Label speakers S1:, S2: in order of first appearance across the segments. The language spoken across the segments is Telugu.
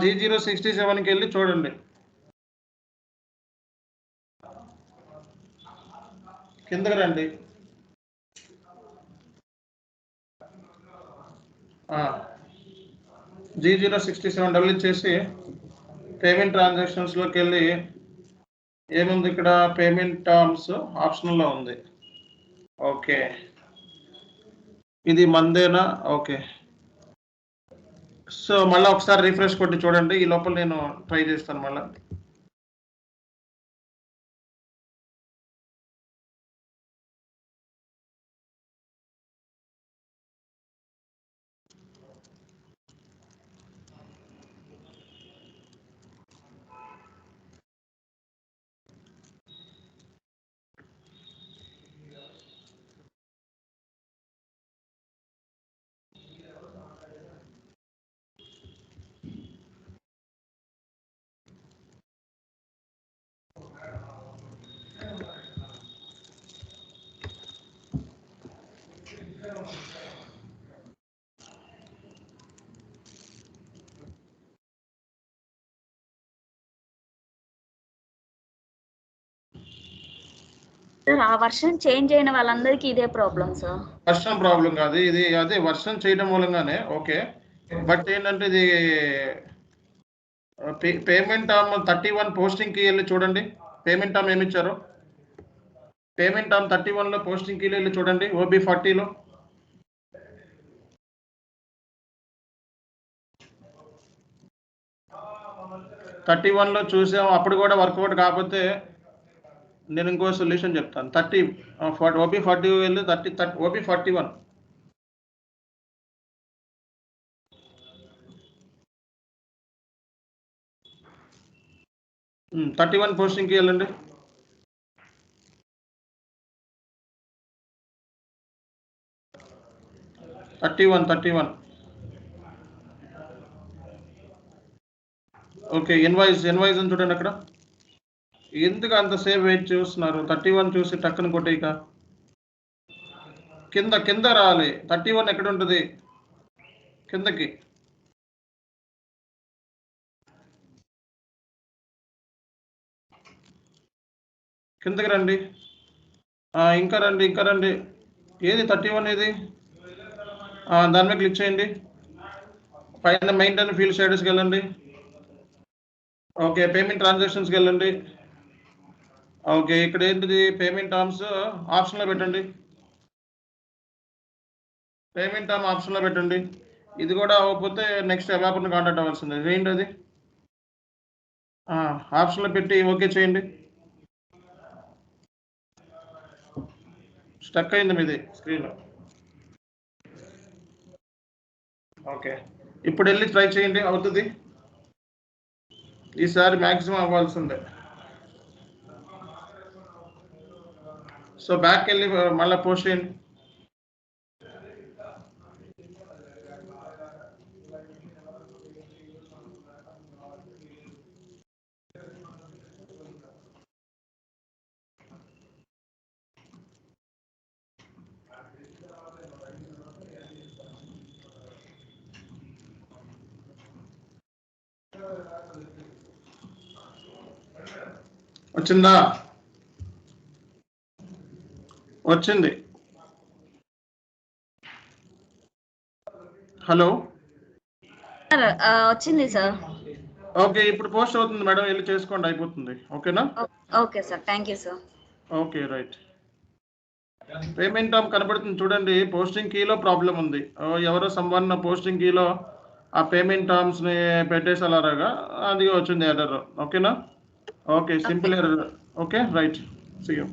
S1: G067కి వెళ్ళి చూడండి. కిందకి రండి. G067 డబుల్ ఇచ్చేసి పేమెంట్ ట్రాన్సాక్షన్స్లోకి వెళ్ళి ఏముంది ఇక్కడ, పేమెంట్ టర్మ్స్ ఆప్షనల్లో ఉంది. ఓకే, ఇది మందేనా? ఓకే, సో మళ్ళీ ఒకసారి రిఫ్రెష్ కొట్టి చూడండి. ఈ లోపల నేను ట్రై చేస్తాను మళ్ళీ.
S2: సార్ ఆ వర్షన్ చేంజ్ అయిన వాళ్ళందరికీ ఇదే ప్రాబ్లం సార్.
S1: వర్షన్ ప్రాబ్లం కాదు ఇది, అదే వర్షన్ చేయడం మూలంగానే. ఓకే, బట్ ఏంటంటే ఇది పేమెంట్ టర్మ్ 31 పోస్టింగ్కి వెళ్ళి చూడండి. పేమెంట్ టర్మ్ ఏమి ఇచ్చారో, పేమెంట్ టర్మ్ 31లో పోస్టింగ్కి వెళ్ళి చూడండి. OB40లో లో చూసాం. అప్పుడు కూడా వర్కౌట్ కాకపోతే నేను ఇంకో సొల్యూషన్ చెప్తాను. OB40 వెళ్ళి OB41 31 పోస్టింగ్కి వెళ్ళండి. Thirty one. ఓకే, ఇన్వాయిస్ అని చూడండి అక్కడ. ఎందుకు అంతసేపు వెయిట్ చూస్తున్నారు? 31 చూసి టక్కున కొట్టేయక కింద రావాలి. 31 ఎక్కడ ఉంటుంది? కిందకి రండి. ఇంకా రండి. ఏది 31 ఏది? దాని మీద క్లిక్ చేయండి. పైన మెయింటైన్ ఫీల్డ్ స్టేటస్కి వెళ్ళండి. ఓకే, పేమెంట్ ట్రాన్సాక్షన్స్కి వెళ్ళండి. ఓకే, ఇక్కడ ఏంటిది? పేమెంట్ టర్మ్స్ ఆప్షన్లో పెట్టండి. పేమెంట్ టర్మ్ ఆప్షన్లో పెట్టండి. ఇది కూడా అవ్వకపోతే నెక్స్ట్ ఎవాపర్ని కాంటాక్ట్ అవ్వాల్సిందే. చేయండి అది. ఆప్షన్లో పెట్టి ఓకే చేయండి. స్టక్ అయింది మీది స్క్రీన్. ఓకే, ఇప్పుడు వెళ్ళి ట్రై చేయండి, అవుతుంది. ఈసారి మ్యాక్సిమం అవ్వాల్సిందే. సో బ్యాక్ వెళ్ళి మళ్ళీ పోస్ట్ చేయండి. వచ్చిందా? వచ్చింది. హలో,
S2: వచ్చింది సార్.
S1: ఓకే, ఇప్పుడు పోస్ట్ అవుతుంది మేడం, వెళ్ళి చేసుకోండి, అయిపోతుంది. ఓకేనా?
S2: Okay sir, thank you sir.
S1: Okay, right. Payment term కనబడుతుంది చూడండి. పోస్టింగ్ కీలో ప్రాబ్లం ఉంది. ఎవరో సంవన్ పోస్టింగ్ కీలో ఆ పేమెంట్ టర్మ్స్ని పెట్టేసారాగా, అది వచ్చింది ఎర్రర్. ఓకేనా? Okay, simple error. Okay, right. See you.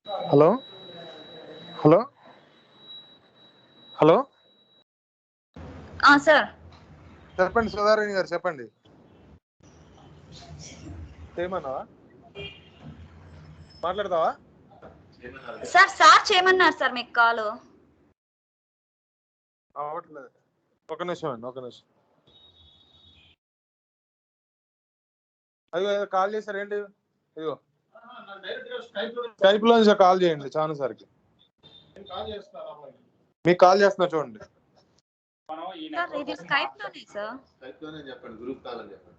S3: Hello hello hello
S2: sir
S3: చెప్పండి సుధారాణి గారు, చెప్పండి. చేయమన్నావా, మాట్లాడతావా?
S2: సార్ చేయమన్నారు సార్ మీకు కాల్.
S3: అవ్వట్లేదు, ఒక నిమిషం అండి, ఒక నిమిషం. అయ్యో కాల్ చేశారు ఏంటి? ఇదిగో స్కైప్ లో నుంచి కాల్ చేయండి చాను సార్కి. మీకు కాల్ చేస్తున్నా చూడండి.
S2: సార్ ఇది స్కైప్ లోనే సార్.
S4: స్కైప్ లోనే చెప్పండి, గ్రూప్ కాల్ అని చెప్పండి.